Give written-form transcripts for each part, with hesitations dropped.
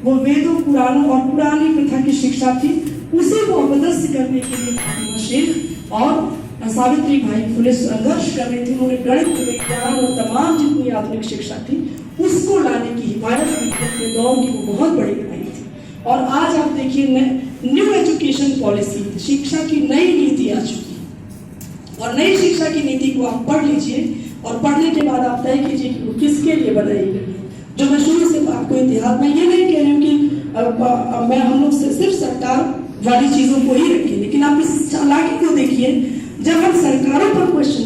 वो वेदों, पुराणों और पुरानी प्रथा की शिक्षा थी, उसे वो अपदस्थ करने के लिए फातिमा शेख और सावित्री बाई फुले संघर्ष कर रही थी। उन्होंने गणित, विज्ञान और तमाम जितनी आधुनिक शिक्षा थी उसको लाने की हिमायत की अपने दौर की वो बहुत बड़ी लड़ाई थी। और आज आप देखिए न्यू एजुकेशन पॉलिसी, शिक्षा की नई नीति आ चुकी है और नई शिक्षा की नीति को आप पढ़ लीजिए और पढ़ने के बाद आप तय कीजिए कि वो किसके लिए बनाई गई है। जो मैं शुरू से आपको इतिहास में ये नहीं कह रही हूँ कि मैं हम लोग सिर्फ सरकार वाली चीजों को ही रखें, लेकिन आप इस चालाकी को देखिए। जब हम सरकारों पर प्रश्न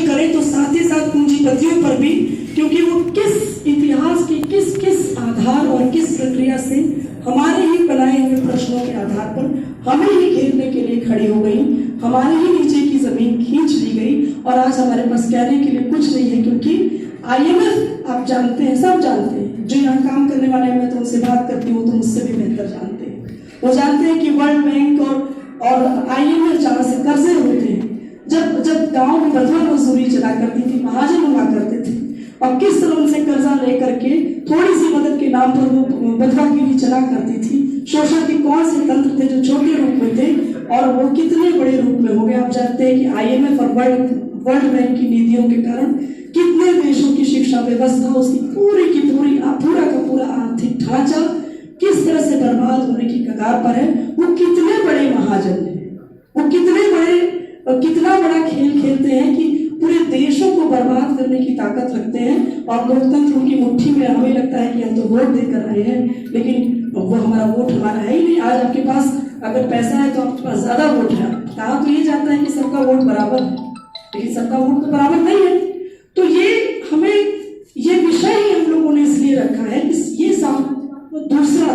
करें तो साथ ही साथ पूंजीपतियों पर भी, क्योंकि वो किस इतिहास की किस आधार और किस प्रक्रिया से हमारे ही बनाए हुए प्रश्नों के आधार पर हमें ही घेरने के लिए खड़ी हो गई, हमारे ही नीचे की जमीन खींच ली गई और आज हमारे पास कहने के लिए कुछ नहीं है। क्योंकि IMF आप जानते हैं, सब जानते हैं, जो यहाँ काम करने वाले मैं तो उनसे बात करती हूँ तो मुझसे भी बेहतर जानते हैं। वो जानते हैं कि वर्ल्ड बैंक और IMF जहाँ से कर्जे होते हैं, जब गांव में बधवा मजदूरी चला करती थी, महाजन हुआ करते थे और किस तरह उनसे कर्जा लेकर के थोड़ी सी मदद के नाम पर वो बधवागिरी चला करती थी। शोषण के कौन से तंत्र थे जो छोटे रूप में थे और वो कितने बड़े रूप में हो गए। आप जानते हैं कि IMF और वर्ल्ड बैंक की नीतियों के कारण कितने देशों की शिक्षा व्यवस्था, उसकी पूरी की पूरी पूरा का पूरा आर्थिक ढांचा किस तरह से बर्बाद होने की कगार पर है। वो कितने बड़े महाजन हैं, वो कितना बड़ा खेल खेलते हैं कि पूरे देशों को बर्बाद करने की ताकत रखते हैं और लोकतंत्र उनकी मुट्ठी में। हमें लगता है कि हम तो वोट देकर आए हैं, लेकिन वो हमारा वोट हमारा है ही नहीं। आज आपके पास अगर पैसा है तो आपके पास ज्यादा वोट है। कहा तो ये जाता है कि सबका वोट बराबर है, लेकिन सबका वोट तो बराबर नहीं है। तो ये विषय ही हम लोगों ने इसलिए रखा है कि ये दूसरा